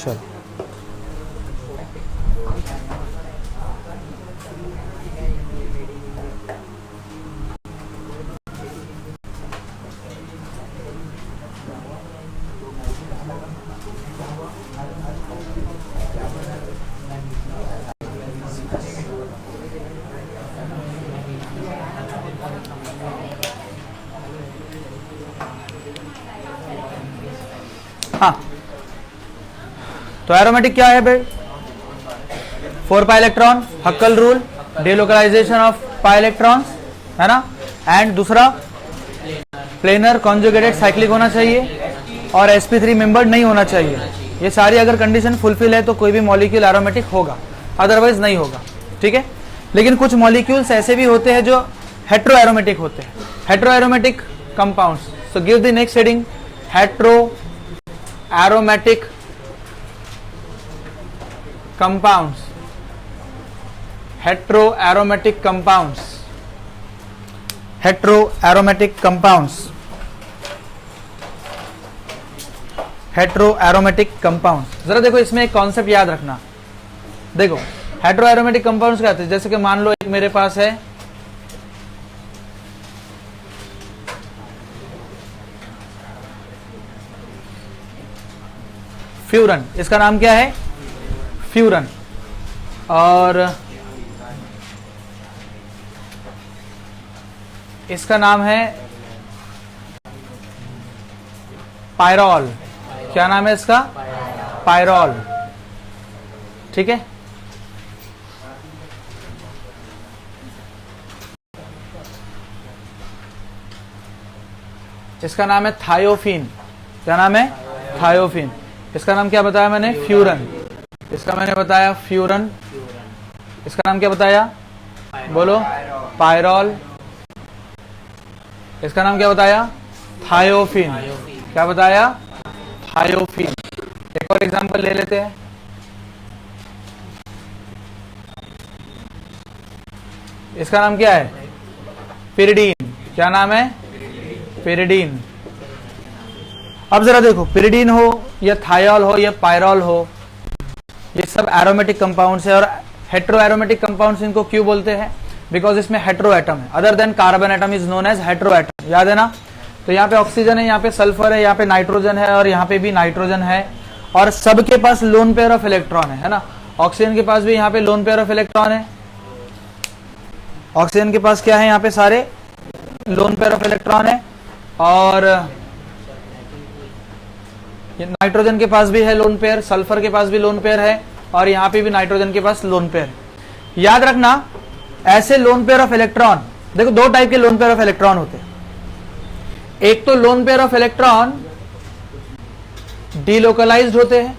चलो हाँ, तो एरोमेटिक क्या है भाई? 4 pi electron, हक्कल rule, delocalisation of pi electrons, है ना। एंड दूसरा प्लेनर कॉन्जुगेटेड साइक्लिक होना चाहिए और sp3 मेंबर्ड नहीं होना चाहिए। ये सारी अगर कंडीशन फुलफिल है तो कोई भी मॉलिक्यूल एरोमेटिक होगा, अदरवाइज नहीं होगा, ठीक है। लेकिन कुछ मॉलिक्यूल्स ऐसे भी होते हैं जो हेट्रो एरोमेटिक होते हैं, hetero aromatic compounds. So give the next heading, hetero aromatic compounds, heteroaromatic compounds, heteroaromatic compounds, heteroaromatic compounds। जरा देखो इसमें एक कॉन्सेप्ट याद रखना। देखो हेटेरोएरोमेटिक कंपाउंड्स क्या होते हैं? जैसे कि मान लो एक मेरे पास है फ्यूरन, इसका नाम क्या है? फ्यूरन। और इसका नाम है पायरॉल। क्या नाम है इसका? पायरॉल, ठीक है। इसका नाम है थायोफिन। क्या नाम है? थायोफिन। इसका नाम क्या बताया मैंने? फ्यूरन। इसका मैंने बताया फ्यूरन। इसका नाम क्या बताया? बोलो। पायरॉल। इसका नाम क्या बताया? थायोफिन। क्या बताया? थायोफिन। एक और एग्जांपल ले लेते हैं। इसका नाम क्या है? पिरिडीन। क्या नाम है? पिरिडीन। अब जरा देखो, पिरिडीन हो या थायोल हो या पायरॉल हो, ये सब एरोमेटिक कंपाउंड्स है। और हेट्रो एरोमेटिक कंपाउंड्स इनको क्यों बोलते हैं? बिकॉज इसमें हेट्रो एटम है, other than carbon atom is known as hetero atom. याद है ना? तो यहाँ पे ऑक्सीजन है, यहाँ पे सल्फर है, यहाँ पे नाइट्रोजन है और यहाँ पे भी नाइट्रोजन है। और सबके पास लोन पेयर ऑफ इलेक्ट्रॉन है ना। ऑक्सीजन के पास भी यहाँ पे लोन पेयर ऑफ इलेक्ट्रॉन है। ऑक्सीजन के पास क्या है? यहाँ पे सारे लोन पेयर ऑफ इलेक्ट्रॉन है। और नाइट्रोजन के पास भी है लोन पेयर, सल्फर के पास भी लोन पेयर है और यहाँ पे भी नाइट्रोजन के पास लोन पेयर। याद रखना, ऐसे लोन पेयर ऑफ इलेक्ट्रॉन, देखो दो टाइप के लोन पेयर ऑफ इलेक्ट्रॉन होते हैं। एक तो lone pair of electron delocalized होते हैं।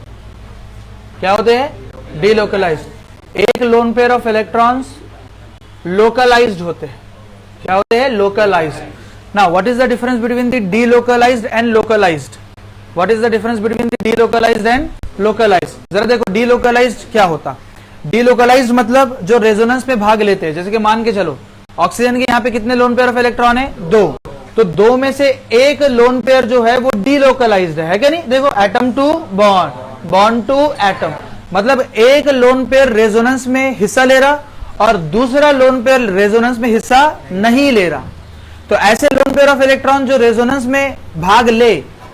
क्या होते हैं? डीलोकलाइज्ड। एक lone pair of electrons localized होते हैं। क्या होते हैं? Localized. Now what is the difference between the delocalized and localized? What is the difference between the delocalized and localized? जरा देखो delocalized क्या होता? delocalized मतलब जो रेजोनेंस में भाग लेते हैं। जैसे कि मान के चलो ऑक्सीजन के यहाँ पे कितने लोन पेयर ऑफ इलेक्ट्रॉन है? 2। तो 2 में से एक लोन पेयर जो है वो delocalized है क्या नहीं? देखो atom to bond, bond to atom, मतलब एक लोन पेयर रेजोनेंस में हिस्सा ले रहा और दूसरा लोन पेयर रेजोनेंस में हिस्सा नहीं ले रहा। तो ऐसे लोन पेयर ऑफ इलेक्ट्रॉन जो रेजोनेंस में भाग ले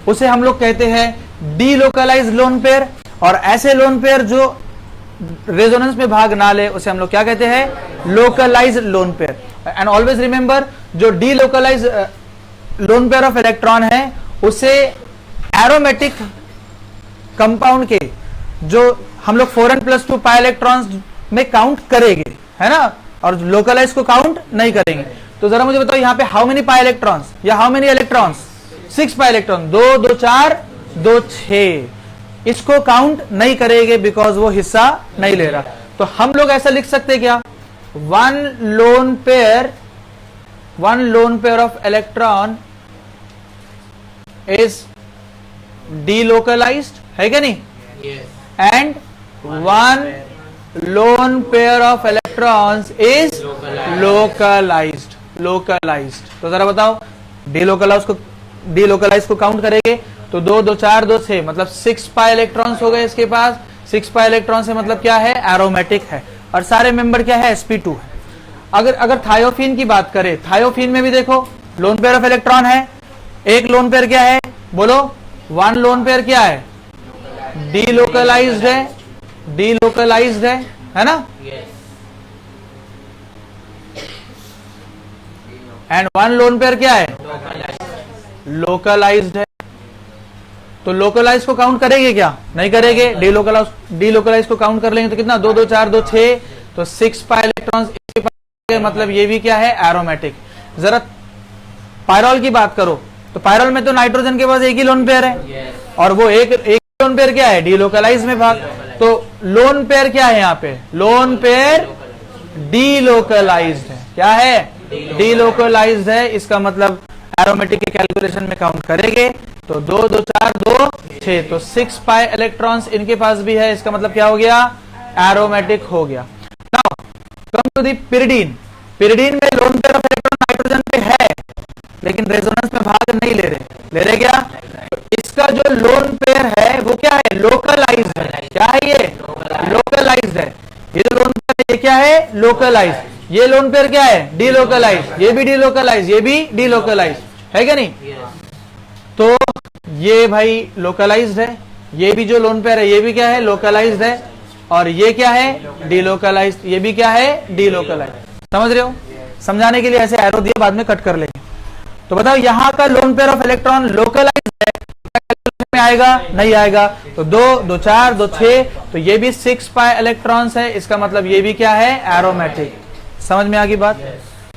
उसे हम लोग कहते हैं डीलोकलाइज्ड लोन पेयर। और ऐसे लोन पेयर जो रेजोनेंस में भाग ना ले उसे हम लोग क्या कहते हैं? Localized lone pair. And always remember, जो delocalized lone pair of electron है उसे एरोमेटिक कंपाउंड के जो हम लोग 4n+2 पाई इलेक्ट्रॉन्स में काउंट करेंगे, है ना, और लोकलाइज को काउंट नहीं करेंगे। तो जरा मुझे बताओ यहाँ पे हाउ मेनी पाई इलेक्ट्रॉन्स या how many electrons? 6 pi electron. 2 2 4 2 6। इसको काउंट नहीं करेंगे बिकॉज वो हिस्सा नहीं ले रहा। तो हम लोग ऐसा लिख सकते क्या? One lone pair of electron is delocalized, है क्या नहीं? And one lone pair of electrons is localized. तो जरा बताओ डीलोकलाइज्ड को डीलोकलाइज को काउंट करेंगे तो 2 2 4 2 6 मतलब 6 पाई इलेक्ट्रॉन्स हो गए इसके पास। 6 पाई इलेक्ट्रॉन से मतलब क्या है, एरोमेटिक है, और सारे मेंबर क्या है, sp2 है। अगर थायोफीन की बात करें, थायोफीन में भी देखो लोन पेयर ऑफ इलेक्ट्रॉन है, एक लोन पेयर क्या है, बोलो 1 लोन पेयर क्या है, डीलोकलाइज्ड है, डीलोकलाइज्ड है ना, एंड 1 लोन पेयर क्या है, लोकलाइज्ड है। तो लोकलाइज को काउंट करेंगे क्या, नहीं करेंगे, डीलोकलाइज को काउंट कर लेंगे तो कितना, 2 2 4 2 6, तो 6 पाई इलेक्ट्रॉन्स, मतलब ये भी क्या है, एरोमेटिक। जरा पायरॉल की बात करो तो पायरॉल में तो नाइट्रोजन के पास एक ही लोन पेयर है, और वो एक लोन पेयर क्या है, डीलोकलाइज में भाग। तो लोन पेयर क्या है यहाँ पे, लोन पेयर डीलोकलाइज्ड है, क्या है, डीलोकलाइज्ड है। इसका मतलब एरोमेटिक के कैलकुलेशन में काउंट करेंगे तो 2 2 4 2 6, तो 6 पाई इलेक्ट्रॉन्स इनके पास भी है, इसका मतलब क्या हो गया, एरोमेटिक हो गया। Now come to the pyridine. Pyridine में lone pair of electron nitrogen पे है, लेकिन रेजोनेंस में भाग नहीं ले रहे क्या, तो इसका जो लोन पेयर है वो क्या है, लोकलाइज्ड है। क्या है ये, लोकलाइज्ड है। ये जो लोन पेयर ये क्या है, लोकलाइज्ड। ये लोन पेयर क्या है, डीलोकलाइज्ड, ये भी डीलोकलाइज्ड, ये भी डीलोकलाइज्ड है क्या नहीं। तो ये भाई लोकलाइज्ड है, ये भी जो लोन पेयर है ये भी क्या है, लोकलाइज्ड है, और ये क्या है, डीलोकलाइज्ड, ये भी क्या है, डीलोकलाइज्ड। समझ रहे हो, समझाने के लिए ऐसे एरो दिया, बाद में कट कर लेंगे। तो बताओ यहां का lone pair of electron localized है, में आएगा, नहीं आएगा, तो 2 2 4 2 6, तो ये भी 6 पाई इलेक्ट्रॉन्स है, इसका मतलब ये भी क्या है, एरोमेटिक। समझ में आ गई बात।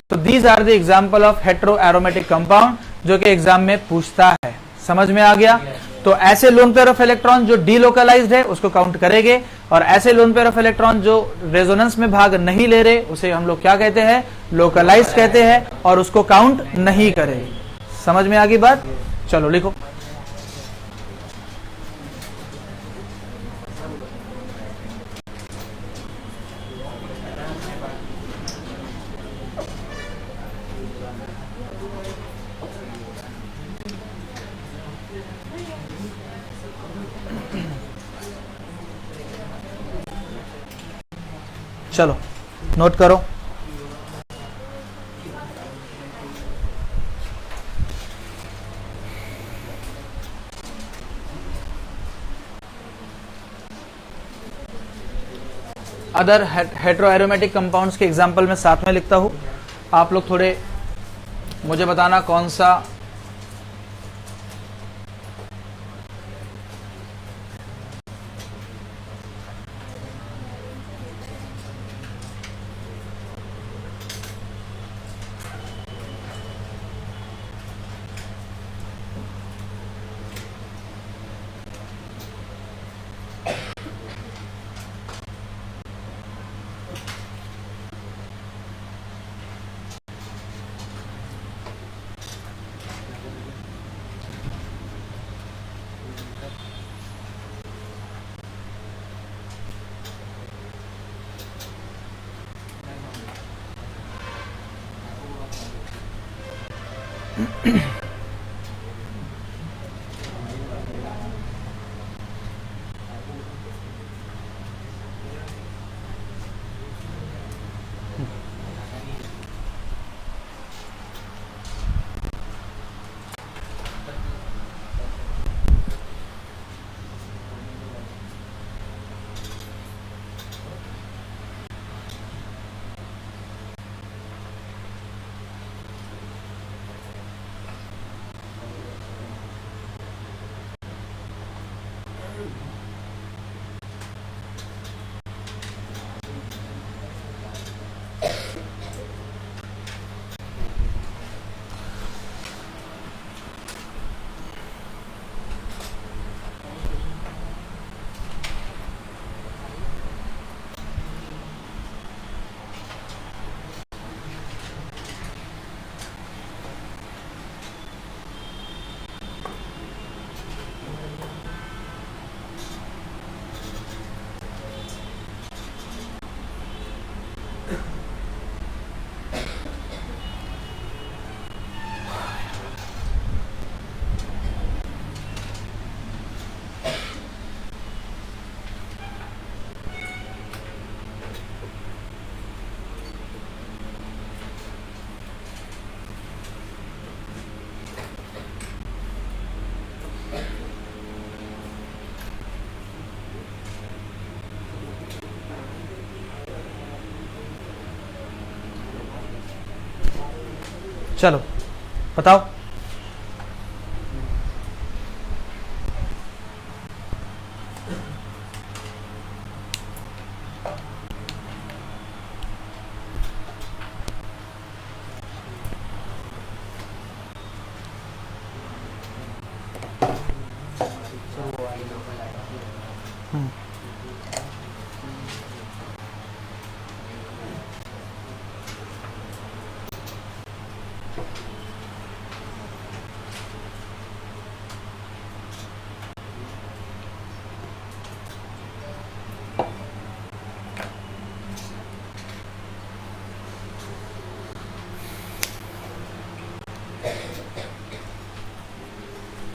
तो these are the example of hetero aromatic compound जो कि एग्जाम में पूछता है। समझ में आ गया। तो ऐसे लोन पेयर ऑफ इलेक्ट्रॉन जो डीलोकलाइज्ड है उसको काउंट करेंगे, और ऐसे लोन पेयर ऑफ इलेक्ट्रॉन जो रेजोनेंस में भाग नहीं ले रहे उसे हम लोग क्या कहते हैं, लोकलाइज्ड कहते हैं, और उसको काउंट नहीं करेंगे। समझ में आ गई बात। चलो लिखो। चलो नोट करो। अदर हेटेरो एरोमेटिक कंपाउंड्स के एग्जांपल में साथ में लिखता हूं, आप लोग थोड़े मुझे बताना कौन सा चलो बताओ।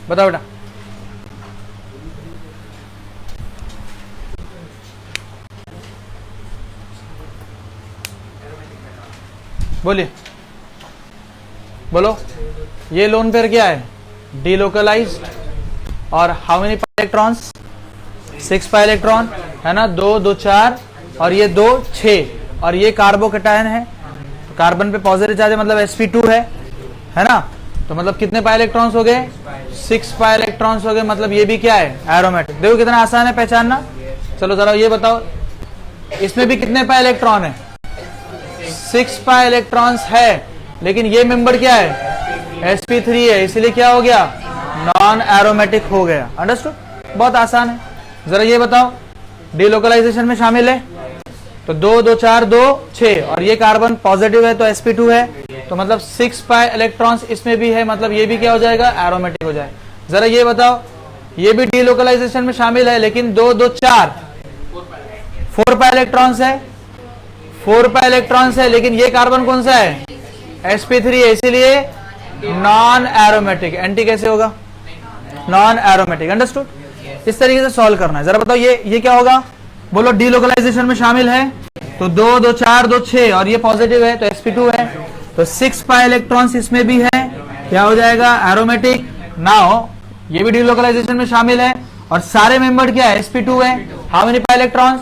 बताओ बेटा। बोलिए, बोलो। ये लोन पेयर क्या है? डीलोकलाइज्ड। और how many pi electrons? 6 pi electron है ना, 2 2 4 और ये 2 6 और ये कार्बोकेटायन है। तो कार्बन पे पॉजिटिव चार्ज है मतलब sp2 है ना। तो मतलब कितने पाई इलेक्ट्रॉन्स हो गए? 6 पाई इलेक्ट्रॉन्स हो गए। मतलब ये भी क्या है? एरोमेटिक। देखो कितना आसान है पहचानना। चलो जरा ये बताओ, इसमें भी कितने पाई इलेक्ट्रॉन है? 6 पाई इलेक्ट्रॉन्स है, लेकिन ये मेंबर क्या है? sp3 है, इसलिए क्या हो गया? नॉन एरोमेटिक हो गया। अंडरस्टूड? बहुत आसान है। जरा ये बताओ, डीलोकलाइजेशन में शामिल है तो 2 2 4 2 6 और ये कार्बन पॉजिटिव है तो sp2 है, तो मतलब 6 पाई इलेक्ट्रॉन्स इसमें भी है, मतलब ये भी क्या हो जाएगा? एरोमेटिक हो जाएगा। जरा ये बताओ, ये भी डीलोकलाइजेशन में शामिल है लेकिन 2 2 4 4 पाई इलेक्ट्रॉन्स है, 4 पाई इलेक्ट्रॉन्स है, लेकिन ये कार्बन कौन सा है? sp3 है, इसीलिए नॉन एरोमेटिक। एंटी कैसे होगा? Non aromatic. अंडरस्टूड? इस तरीके से सॉल्व करना है। जरा बताओ ये क्या होगा? बोलो। डीलोकलाइजेशन में शामिल है तो 2 2 4 2 6 और ये पॉजिटिव है तो sp2 है, तो 6 पाई इलेक्ट्रॉन्स इसमें भी है, क्या हो जाएगा? एरोमेटिक। नाउ ये भी डीलोकलाइजेशन में शामिल है और सारे मेंबर क्या है? sp2 है। How many pi electrons?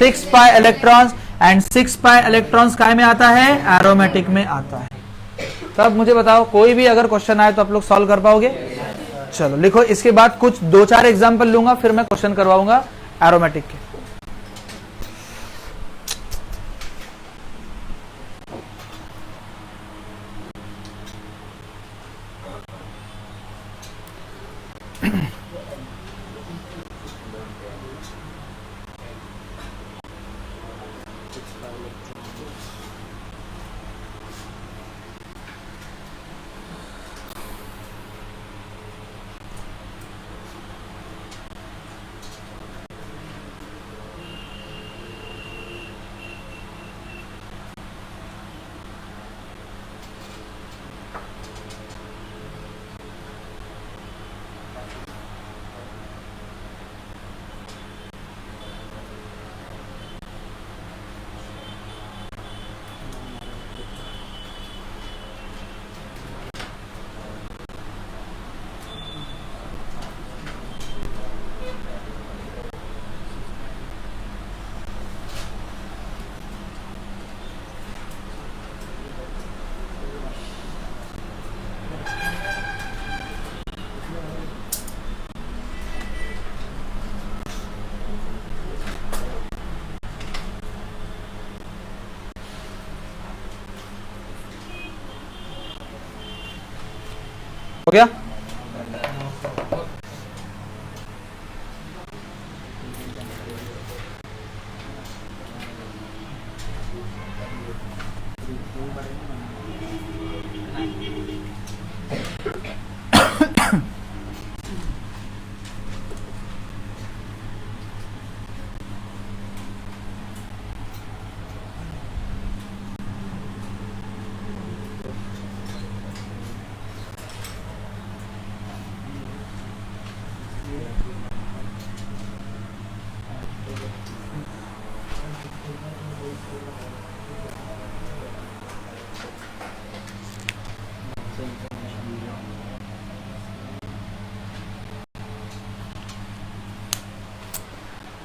6 pi electrons. And 6 pi electrons काय में आता है? एरोमेटिक में आता है। तब मुझे बताओ, कोई भी अगर क्वेश्चन आए तो आप लोग सॉल्व कर पाओगे? चलो लिखो। इसके बाद कुछ 2-4 एग्जांपल लूंगा, फिर मैं क्वेश्चन करवाऊंगा एरोमेटिक के। हो गया?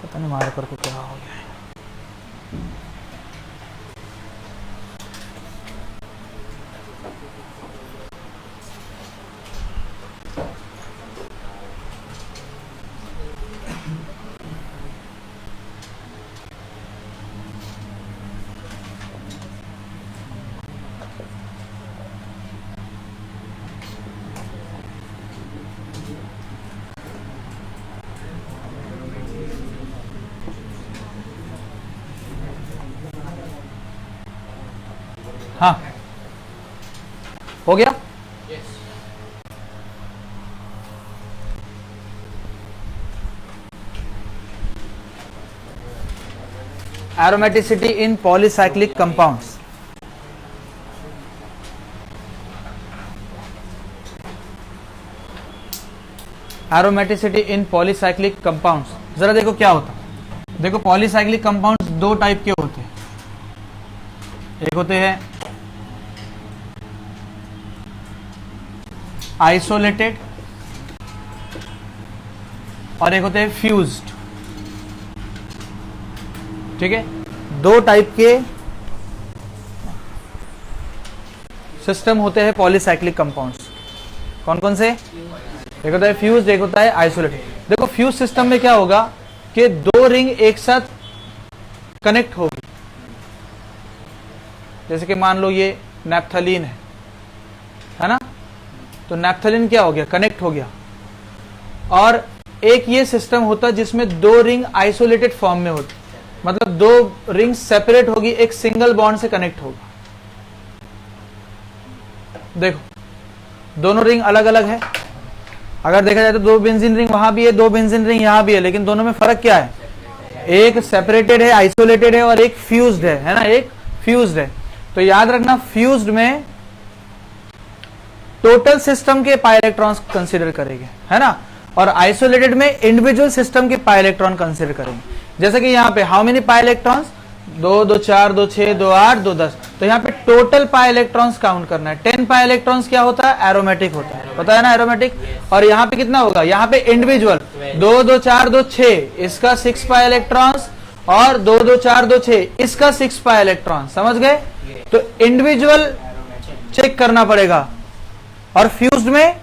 पता नहीं मार्कर को क्या हो गया है। हाँ हो गया। एरोमेटिसिटी इन पॉलीसाइक्लिक कंपाउंड्स। एरोमेटिसिटी इन पॉलीसाइक्लिक कंपाउंड्स, जरा देखो क्या होता है। देखो पॉलीसाइक्लिक कंपाउंड्स दो टाइप के होते हैं, एक होते हैं आइसोलेटेड और एक होते हैं फ्यूज्ड। ठीक है, दो टाइप के सिस्टम होते हैं पॉलीसाइक्लिक कंपाउंड्स। कौन कौन से? एक होता है फ्यूज्ड, एक होता है आइसोलेटेड। देखो फ्यूज सिस्टम में क्या होगा कि दो रिंग एक साथ कनेक्ट होगी। जैसे कि मान लो ये नैप्थलीन है ना, तो नैप्थलीन क्या हो गया, कनेक्ट हो गया। और एक ये सिस्टम होता है जिसमें दो रिंग आइसोलेटेड फॉर्म में होती, मतलब दो रिंग सेपरेट होगी, एक सिंगल बॉन्ड से कनेक्ट होगा। देखो दोनों रिंग अलग अलग है। अगर देखा जाए तो दो बेंजीन रिंग वहां भी है, दो बेंजीन रिंग यहां भी है, लेकिन दोनों में फर्क क्या है? एक सेपरेटेड है, आइसोलेटेड है, और एक फ्यूज्ड है ना, एक फ्यूज्ड है। तो याद रखना फ्यूज्ड में टोटल सिस्टम के पाई इलेक्ट्रॉन्स कंसीडर करेंगे, है ना, और आइसोलेटेड में इंडिविजुअल सिस्टम के पाई इलेक्ट्रॉन कंसीडर करेंगे। जैसे कि यहाँ पे हाउ मेनी पाई इलेक्ट्रॉन्स? 2 2 4 2 6 2 8 2 10। तो यहाँ पे टोटल पाई इलेक्ट्रॉन्स काउंट करना है। 10 पाई इलेक्ट्रॉन्स क्या होता है? एरोमेटिक होता है, पता है ना, एरोमेटिक। और यहाँ पे कितना होगा? यहाँ पे इंडिविजुअल 2 2 4 2 6, इसका 6 पाई इलेक्ट्रॉन्स, और 2 2 4 2 6 इसका 6 पाई इलेक्ट्रॉन। समझ गए? तो इंडिविजुअल चेक करना पड़ेगा। और फ्यूज्ड में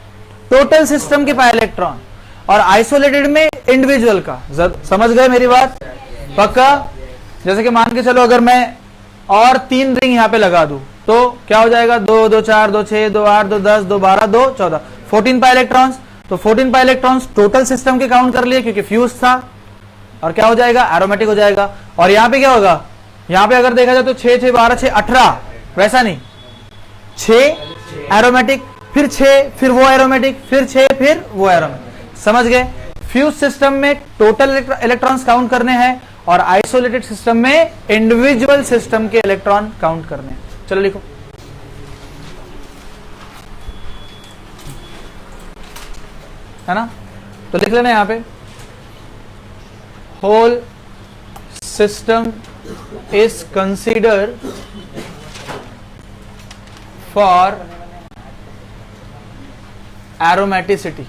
टोटल सिस्टम के पाई इलेक्ट्रॉन, और आइसोलेटेड में इंडिविजुअल का। समझ गए मेरी बात? पक्का? जैसे कि मान के चलो अगर मैं और 3 रिंग यहां पे लगा दूं तो क्या हो जाएगा? 2 2 4 2 6 2 8 2 10 2 12 2 14, 14 पाई इलेक्ट्रॉन्स। तो 14 पाई इलेक्ट्रॉन्स टोटल सिस्टम के काउंट कर लिए क्योंकि फ्यूज था, और क्या हो जाएगा? एरोमेटिक हो जाएगा। और यहां पे क्या होगा? यहां पे अगर देखा जाए तो 6 6 12 6 18, वैसा नहीं, 6 एरोमेटिक, फिर 6, फिर वो एरोमेटिक, फिर 6, फिर वो एरोमेटिक। समझ गए? फ्यूज सिस्टम में टोटल इलेक्ट्रॉन्स काउंट करने हैं, और आइसोलेटेड सिस्टम में इंडिविजुअल सिस्टम के इलेक्ट्रॉन काउंट करने हैं। चलो लिखो। है ना, तो लिख लेना यहां पे, whole system is consider for aromaticity.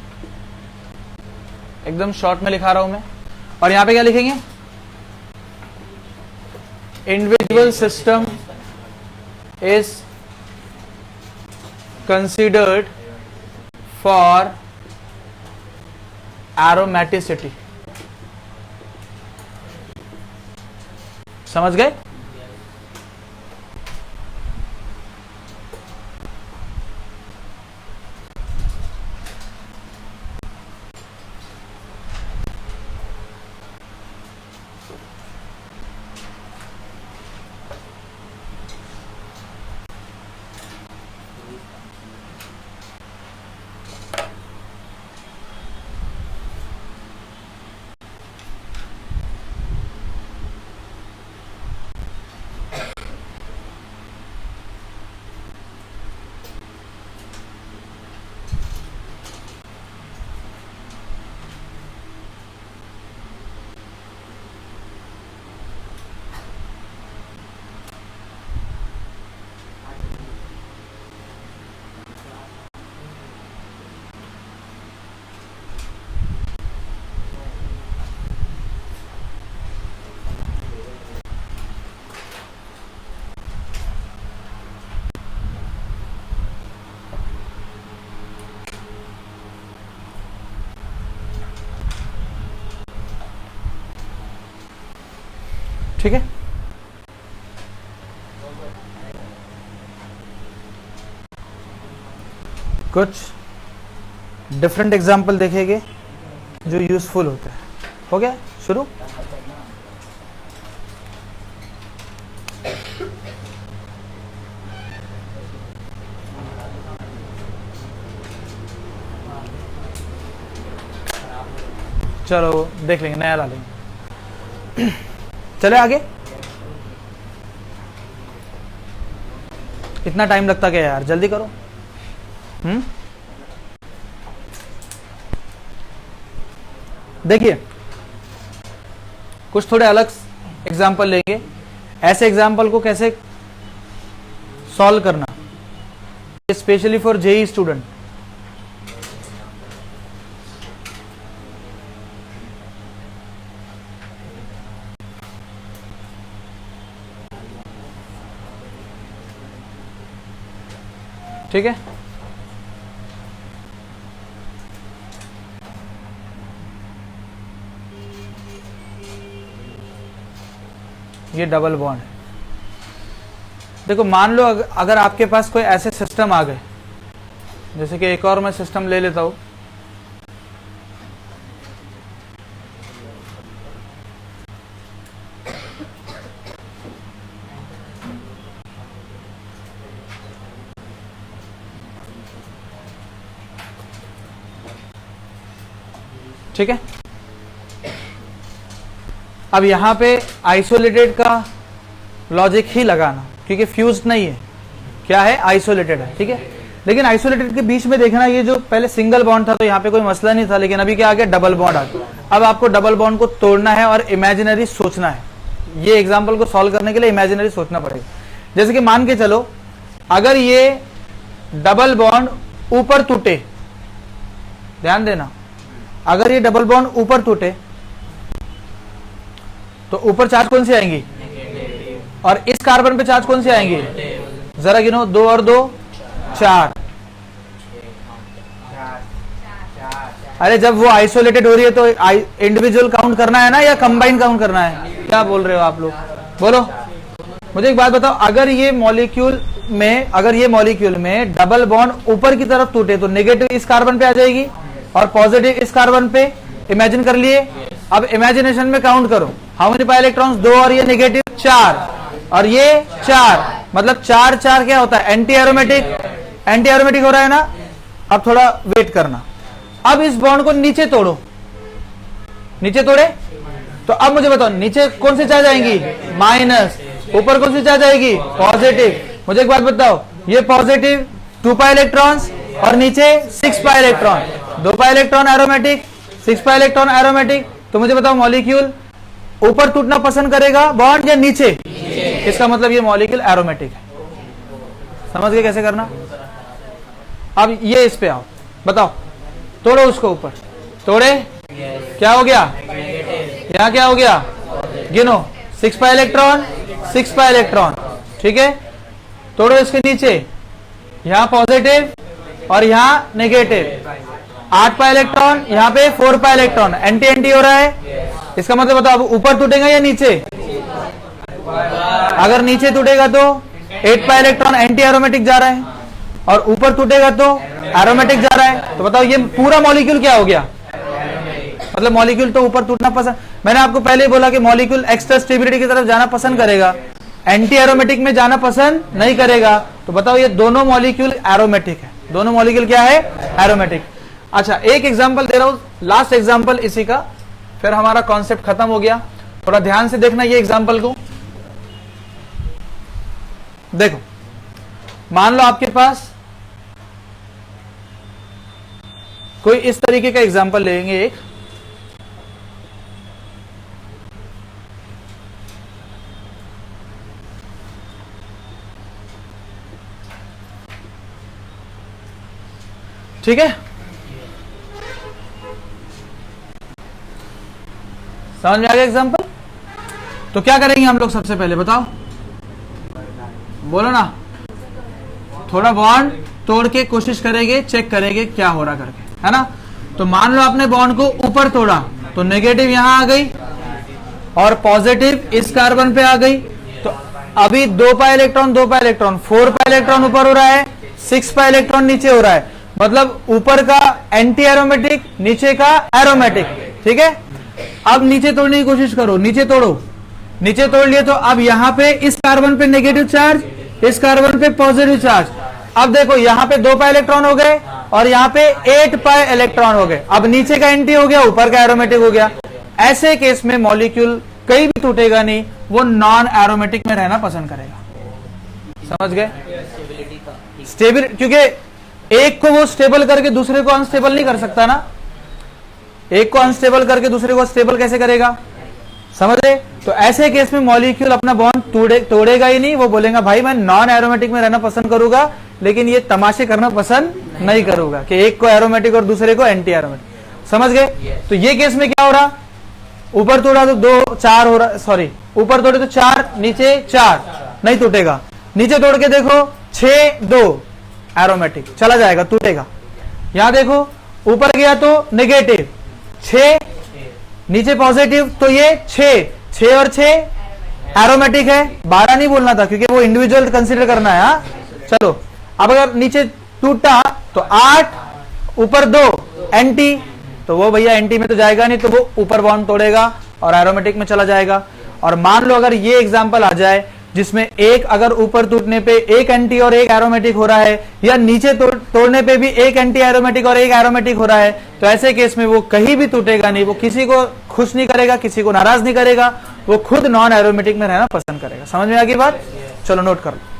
एकदम शॉर्ट में लिखा रहा हूं मैं। और यहां पे क्या लिखेंगे? Individual system is considered for aromaticity. समझ गए? ठीक है, कुछ डिफरेंट एग्जाम्पल देखेंगे जो यूजफुल होते हैं। हो गया शुरू? चलो देख लेंगे, नया ला लेंगे। चले आगे। इतना टाइम लगता क्या यार, जल्दी करो। देखिए कुछ थोड़े अलग एग्जाम्पल लेंगे, ऐसे एग्जाम्पल को कैसे सॉल्व करना, स्पेशली फॉर जेई स्टूडेंट। ठीक है, ये डबल बॉन्ड है। देखो मान लो अगर आपके पास कोई ऐसे सिस्टम आ गए, जैसे कि एक और मैं सिस्टम ले लेता हूं, ठीक है। अब यहां पे आइसोलेटेड का लॉजिक ही लगाना, क्योंकि फ्यूज नहीं है, क्या है, आइसोलेटेड है, ठीक है। लेकिन आइसोलेटेड के बीच में देखना, ये जो पहले सिंगल बॉन्ड था तो यहाँ पे कोई मसला नहीं था, लेकिन अभी क्या आ गया, डबल बॉन्ड आ गया। अब आपको डबल बॉन्ड को तोड़ना है और इमेजिनरी सोचना है। ये एग्जाम्पल को सॉल्व करने के लिए इमेजिनरी सोचना पड़ेगा। जैसे कि मान के चलो अगर ये डबल बॉन्ड ऊपर टूटे, ध्यान देना, अगर ये डबल बॉन्ड ऊपर टूटे तो ऊपर चार्ज कौन सी आएंगी, और इस कार्बन पे चार्ज कौन सी आएंगी, जरा गिनो, 2 और 2 4। अरे जब वो आइसोलेटेड हो रही है तो इंडिविजुअल काउंट करना है ना, या कंबाइन काउंट करना है, क्या बोल रहे हो आप लोग, बोलो मुझे एक बात बताओ। अगर ये मॉलिक्यूल में डबल बॉन्ड ऊपर की तरफ टूटे तो नेगेटिव इस कार्बन पे आ जाएगी और पॉजिटिव इस कार्बन पे। इमेजिन कर लिए, अब इमेजिनेशन में काउंट करो, हाउ मेनी पाई इलेक्ट्रॉन्स, 2 और ये नेगेटिव 4 और ये 4, मतलब 4 4 क्या होता है, एंटी एरोमेटिक हो रहा है ना। अब थोड़ा वेट करना, अब इस बॉन्ड को नीचे तोड़ो, नीचे तोड़े तो अब मुझे बताओ नीचे कौन सी चार्ज आएंगी, माइनस, ऊपर कौन सी चार्ज आएगी, पॉजिटिव। मुझे एक बात बताओ, ये पॉजिटिव 2 पाई इलेक्ट्रॉन्स और नीचे 6 pi electron, 2 pi electron aromatic, 6 pi electron aromatic. तो मुझे बताओ मॉलिक्यूल ऊपर टूटना पसंद करेगा बॉन्ड या नीचे, इसका मतलब ये मॉलिक्यूल एरोमेटिक है। समझ गए कैसे करना। अब ये इस पे आओ, बताओ, तोड़ो उसको ऊपर, तोड़े, क्या हो गया, यहाँ क्या हो गया, गिनो, 6 पाई इलेक्ट्रॉन, 6 पाई इलेक्ट्रॉन, ठीक है। तोड़ो इसके नीचे, यहाँ पॉजिटिव और यहाँ नेगेटिव, 8 पाई इलेक्ट्रॉन, यहाँ पे 4 पाई इलेक्ट्रॉन, एंटी एंटी हो रहा है। इसका मतलब बताओ अब ऊपर टूटेगा या नीचे, अगर नीचे टूटेगा तो 8 पाई इलेक्ट्रॉन एंटी एरोमेटिक जा रहा है और ऊपर टूटेगा तो एरोमेटिक जा रहा है। तो बताओ ये पूरा मॉलिक्यूल क्या हो गया, मतलब मॉलिक्यूल तो ऊपर टूटना पसंद, मैंने आपको पहले ही बोला कि मॉलिक्यूल एक्स्ट्रा स्टेबिलिटी की तरफ जाना पसंद करेगा, एंटी एरोमेटिक में जाना पसंद नहीं करेगा। तो बताओ ये दोनों मॉलिक्यूल एरोमेटिक है, दोनों मॉलिक्यूल क्या है, एरोमेटिक। अच्छा एक एग्जांपल दे रहा हूं, लास्ट एग्जांपल इसी का, फिर हमारा कॉन्सेप्ट खत्म हो गया। थोड़ा ध्यान से देखना ये एग्जांपल को, देखो मान लो आपके पास कोई इस तरीके का एग्जांपल लेंगे एक, ठीक है, समझ में आ गया एग्जांपल। तो क्या करेंगे हम लोग, सबसे पहले बताओ, बोलो ना, थोड़ा बॉन्ड तोड़ के कोशिश करेंगे, चेक करेंगे क्या हो रहा करके, है ना। तो मान लो आपने बॉन्ड को ऊपर तोड़ा तो नेगेटिव यहां आ गई और पॉजिटिव इस कार्बन पे आ गई। तो अभी 2 pi electron 2 pi electron, 4 pi electron ऊपर हो रहा है, 6 पाई इलेक्ट्रॉन नीचे हो रहा है, मतलब ऊपर का एंटी एरोमेटिक, नीचे का एरोमेटिक, ठीक है। अब नीचे तोड़ने की कोशिश करो, नीचे तोड़ो, नीचे तोड़ लिए तो अब यहाँ पे इस कार्बन पे नेगेटिव चार्ज, इस कार्बन पे पॉजिटिव चार्ज। अब देखो यहाँ पे 2 पाई इलेक्ट्रॉन हो गए और यहाँ पे 8 पाई इलेक्ट्रॉन हो गए। अब नीचे का एंटी हो गया, ऊपर का एरोमेटिक हो गया। ऐसे केस में मॉलिक्यूल कहीं भी टूटेगा नहीं, वो नॉन एरोमेटिक में रहना पसंद करेगा। समझ गए? स्टेबिल, क्योंकि एक को वो स्टेबल करके दूसरे को अनस्टेबल नहीं कर सकता ना। एक को अनस्टेबल करके दूसरे को स्टेबल कैसे करेगा? समझ रहे? तो ऐसे केस में मॉलिक्यूल अपना बॉन्ड तोड़ेगा ही नहीं। वो बोलेगा भाई मैं नॉन एरोमेटिक में रहना पसंद करूंगा, लेकिन ये तमाशे करना पसंद नहीं करूंगा कि एक को एरोमेटिक और दूसरे को एंटी एरोमेटिक। समझ गए? तो ये केस में क्या हो रहा? ऊपर तोड़ा तो 2 4 हो रहा, सॉरी ऊपर तोड़े तो 4, नीचे 4, नहीं टूटेगा। नीचे तोड़ के देखो 6 2 एरोमेटिक, चला जाएगा, टूटेगा। यहां देखो ऊपर गया तो नेगेटिव 6, नीचे पॉजिटिव, तो ये 6 और 6 एरोमेटिक है। 12 नहीं बोलना था क्योंकि वो इंडिविजुअल कंसीडर करना है। हाँ चलो, अब अगर नीचे टूटा तो 8, ऊपर 2 एंटी, तो वो भैया एंटी में तो जाएगा नहीं, तो वो ऊपर बॉन्ड तोड़ेगा और एरोमेटिक में चला जाएगा। और मान लो अगर ये एग्जांपल आ जाए जिसमें एक अगर ऊपर टूटने पे एक एंटी और एक एरोमेटिक हो रहा है, या नीचे तोड़ने पे भी एक एंटी एरोमेटिक और एक एरोमेटिक हो रहा है, तो ऐसे केस में वो कहीं भी टूटेगा नहीं। वो किसी को खुश नहीं करेगा, किसी को नाराज नहीं करेगा, वो खुद नॉन एरोमेटिक में रहना पसंद करेगा। समझ में आ गई बात? चलो नोट कर लो।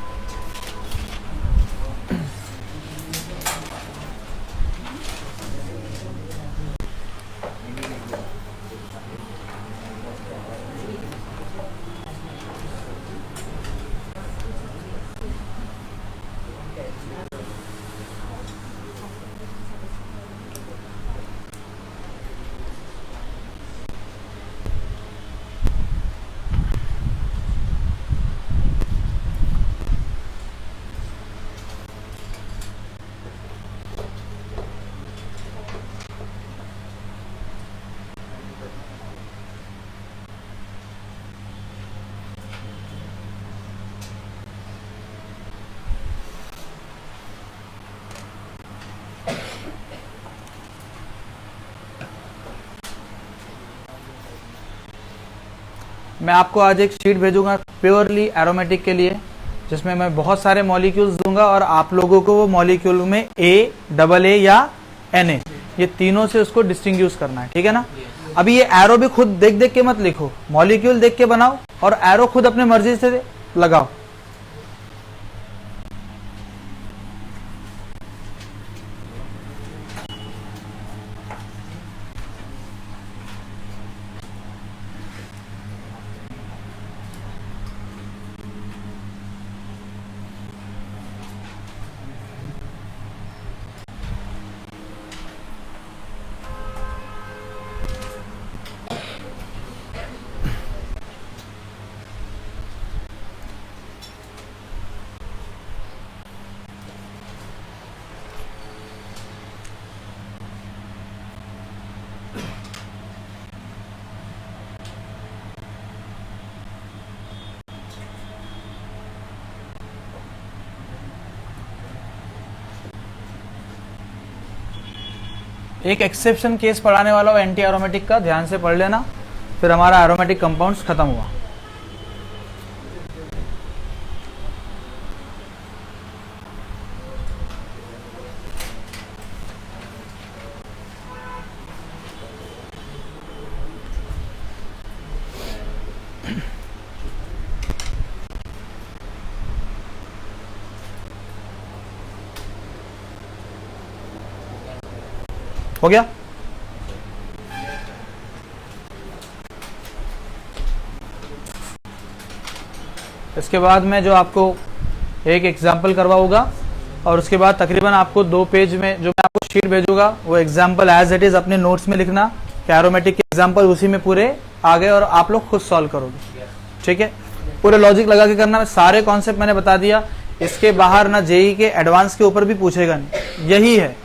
मैं आपको आज एक शीट भेजूंगा प्योरली एरोमेटिक के लिए, जिसमें मैं बहुत सारे मॉलिक्यूल्स दूंगा और आप लोगों को वो मॉलिक्यूल में ए, डबल ए या Na, ये तीनों से उसको डिस्टिंग्विश करना है। ठीक है ना? अभी ये एरो भी खुद देख देख के मत लिखो, मॉलिक्यूल देख के बनाओ और एरो खुद अपने मर्जी से लगाओ। एक एक्सेप्शन केस पढ़ाने वाला हो एंटी एरोमेटिक का, ध्यान से पढ़ लेना, फिर हमारा एरोमेटिक कंपाउंड्स खत्म हुआ। हो गया? इसके बाद मैं जो आपको एक एग्जाम्पल करवाऊंगा और उसके बाद तकरीबन आपको 2 पेज में जो मैं आपको शीट भेजूंगा वो एग्जाम्पल एज इट इज अपने नोट्स में लिखना कि एरोमेटिक के एग्जाम्पल उसी में पूरे आ गए और आप लोग खुद सॉल्व करोगे। ठीक है? पूरे लॉजिक लगा के करना। सारे कॉन्सेप्ट मैंने बता दिया, इसके बाहर ना जेई के एडवांस के ऊपर भी पूछेगा नहीं, यही है,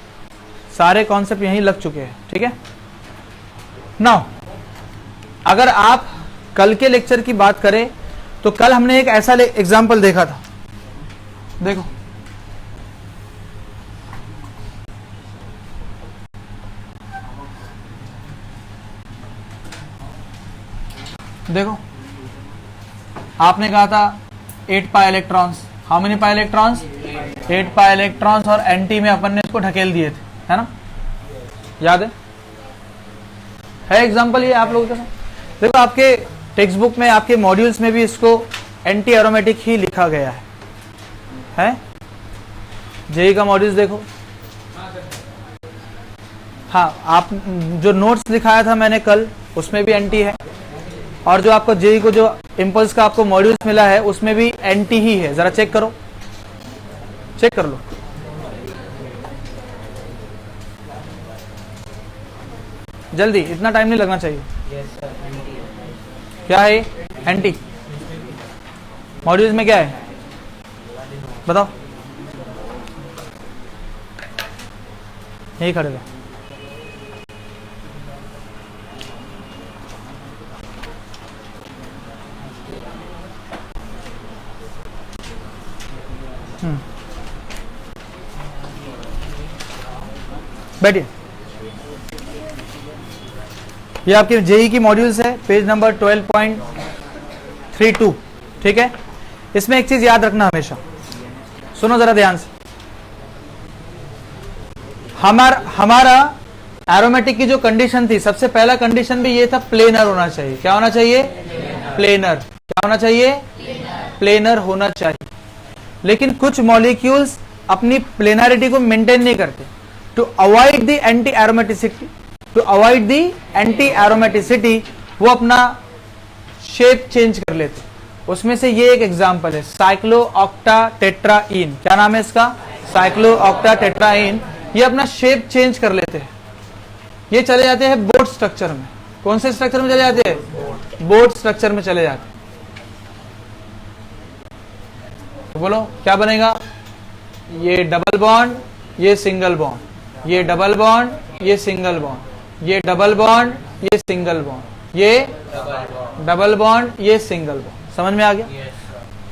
सारे कॉन्सेप्ट यहीं लग चुके हैं। ठीक है? नाउ अगर आप कल के लेक्चर की बात करें तो कल हमने एक ऐसा एग्जाम्पल देखा था, देखो देखो आपने कहा था 8 pi electrons, how many pi electrons? 8 pi electrons और एंटी में अपन ने इसको ढकेल दिए थे, है ना, याद है एग्जांपल ये आप लोगों के साथ। देखो आपके टेक्स्ट बुक में, आपके मॉड्यूल्स में भी इसको एंटी एरोमेटिक ही लिखा गया है? जेई का मॉड्यूल्स देखो। हाँ, आप जो नोट्स दिखाया था मैंने कल, उसमें भी एंटी है, और जो आपको जेई को जो इम्पल्स का आपको मॉड्यूल्स मिला है उसमें भी एंटी ही है। जरा चेक करो, चेक कर लो। जल्दी, इतना टाइम नहीं लगना चाहिए। क्या है एंटी? मॉड्यूल्स में क्या है बताओ? यही खड़े रहो। बैठिए। ये आपके जेई की मॉड्यूल्स है, पेज नंबर 12.32, ठीक है। इसमें एक चीज याद रखना हमेशा, सुनो जरा ध्यान से। हमारा एरोमेटिक की जो कंडीशन थी, सबसे पहला कंडीशन भी ये था, प्लेनर होना चाहिए। क्या होना चाहिए? प्लेनर। क्या होना चाहिए? प्लेनर होना चाहिए। लेकिन कुछ मॉलिक्यूल्स अपनी प्लेनरिटी को मेंटेन नहीं करते। To avoid the anti aromaticity, वो अपना शेप चेंज कर लेते। उसमें से ये एक एग्जांपल है, साइक्लोऑक्टाटेट्राईन। क्या नाम है इसका? साइक्लोऑक्टाटेट्राईन। ये अपना शेप चेंज कर लेते हैं, ये चले जाते हैं बोट स्ट्रक्चर में। कौन से स्ट्रक्चर में चले जाते हैं? बोट स्ट्रक्चर में चले जाते हैं। तो बोलो क्या बनेगा? ये डबल बॉन्ड, ये सिंगल बॉन्ड, ये डबल बॉन्ड, ये सिंगल बॉन्ड, ये डबल बॉन्ड, ये सिंगल बॉन्ड, ये डबल बॉन्ड, ये सिंगल बॉन्ड। समझ में आ गया?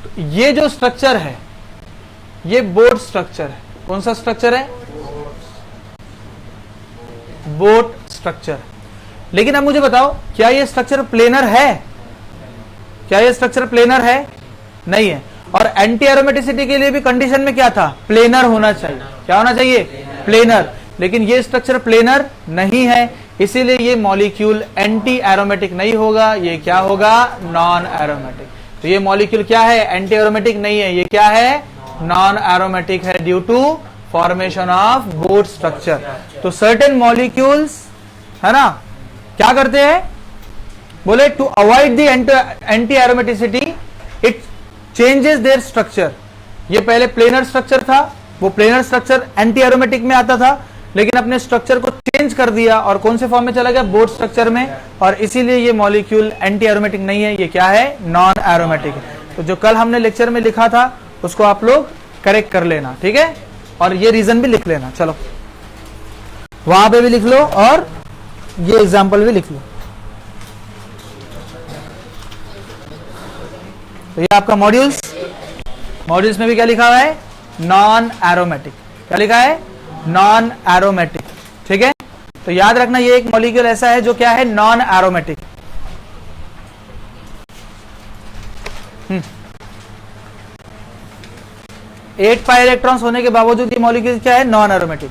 तो ये जो स्ट्रक्चर है ये बोट स्ट्रक्चर है। कौन सा स्ट्रक्चर है? Boat structure. लेकिन अब मुझे बताओ, क्या ये स्ट्रक्चर प्लेनर है? क्या ये स्ट्रक्चर प्लेनर है? नहीं है। और एंटी एरोमेटिसिटी के लिए भी कंडीशन में क्या था? प्लेनर होना चाहिए। क्या होना चाहिए? प्लेनर। लेकिन ये स्ट्रक्चर प्लेनर नहीं है, इसीलिए ये मॉलिक्यूल एंटी एरोमेटिक नहीं होगा। ये क्या होगा? Non aromatic. तो ये मॉलिक्यूल क्या है? एंटी एरोमेटिक नहीं है, ये क्या है? नॉन एरोमेटिक है, due to formation of boat structure. तो सर्टेन मॉलिक्यूल्स, है ना, क्या करते हैं? बोले to avoid the anti aromaticity it changes their structure. ये पहले प्लेनर स्ट्रक्चर था, वो प्लेनर स्ट्रक्चर एंटी एरोमेटिक में आता था, लेकिन अपने स्ट्रक्चर को चेंज कर दिया और कौन से फॉर्म में चला गया? बोट स्ट्रक्चर में। और इसीलिए ये मॉलिक्यूल एंटी एरोमेटिक नहीं है, ये क्या है? नॉन एरोमेटिक है। तो जो कल हमने लेक्चर में लिखा था उसको आप लोग करेक्ट कर लेना, ठीक है। और ये रीजन भी लिख लेना। चलो वहां पे भी लिख लो और ये एग्जाम्पल भी लिख लो। तो ये आपका मॉड्यूल्स में भी क्या लिखा हुआ है? Non aromatic. क्या लिखा है? नॉन एरोमेटिक, ठीक है। तो याद रखना, ये एक मॉलिक्यूल ऐसा है जो क्या है? Non aromatic. 8 पाई इलेक्ट्रॉन्स होने के बावजूद ये मॉलिक्यूल क्या है? Non aromatic.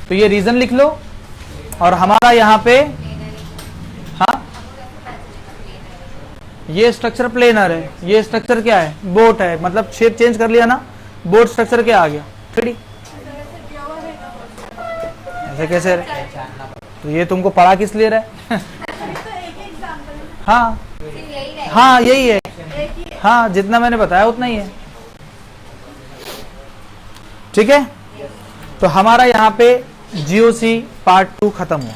तो ये रीजन लिख लो। और हमारा यहां पे, हाँ, ये स्ट्रक्चर प्लेनर है, ये स्ट्रक्चर क्या है? बोट है। मतलब शेप चेंज कर लिया ना, बोट स्ट्रक्चर क्या आ गया? 3D। ऐसे कैसे? तो ये तुमको पढ़ा किस लिए रहा है? हाँ हाँ, यही है। हाँ, जितना मैंने बताया उतना ही है, ठीक है। तो हमारा यहाँ पे GOC पार्ट 2 खत्म हुआ।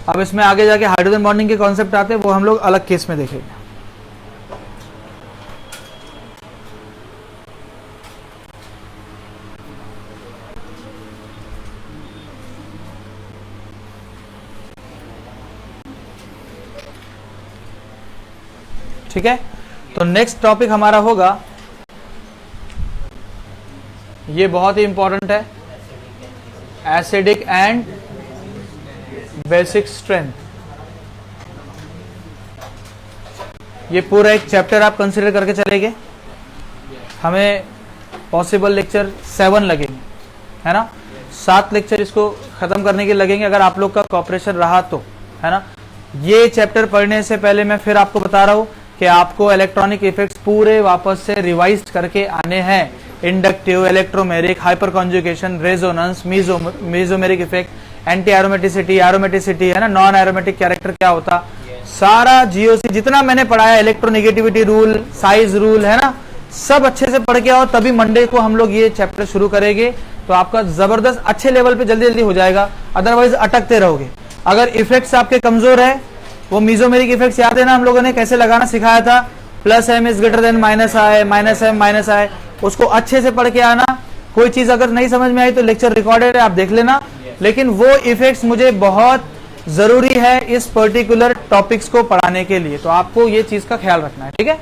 अब इसमें आगे जाके हाइड्रोजन बॉन्डिंग के कॉन्सेप्ट आते हैं, वो हम लोग अलग केस में देखेंगे। ठीक है। तो नेक्स्ट टॉपिक हमारा होगा, ये बहुत ही इंपॉर्टेंट है, एसिडिक एंड बेसिक स्ट्रेंथ। ये पूरा एक चैप्टर आप कंसिडर करके चलेंगे, हमें पॉसिबल लेक्चर 7 लगेंगे, है ना, 7 लेक्चर इसको खत्म करने के लगेंगे अगर आप लोग का कॉपरेशन रहा तो, है ना। ये चैप्टर पढ़ने से पहले मैं फिर आपको बता रहा हूं कि आपको इलेक्ट्रॉनिक इफेक्ट्स पूरे वापस से रिवाइज करके आने हैं। Inductive, electromeric, hyper conjugation, resonance, mesomeric effect, anti aromaticity, aromaticity, है ना, नॉन एरोमेटिक कैरेक्टर क्या होता, सारा जीओसी जितना मैंने पढ़ाया, इलेक्ट्रोनेगेटिविटी रूल, साइज रूल, है ना, सब अच्छे से पढ़ के आओ, तभी मंडे को हम लोग ये चैप्टर शुरू करेंगे। तो आपका जबरदस्त अच्छे लेवल पे जल्दी जल्दी हो जाएगा, अदरवाइज अटकते रहोगे। अगर इफेक्ट्स आपके कमजोर है, वो मेसोमेरिक इफेक्ट्स याद है ना, हम लोगों ने कैसे लगाना सिखाया था, plus M is greater than minus I, minus M minus I, उसको अच्छे से पढ़ के आना। कोई चीज अगर नहीं समझ में आई तो लेक्चर रिकॉर्डेड है, आप देख लेना, लेकिन वो इफेक्ट्स मुझे बहुत जरूरी है इस पर्टिकुलर टॉपिक्स को पढ़ाने के लिए, तो आपको ये चीज का ख्याल रखना है, ठीक है।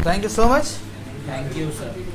Thank you so much. Thank you sir.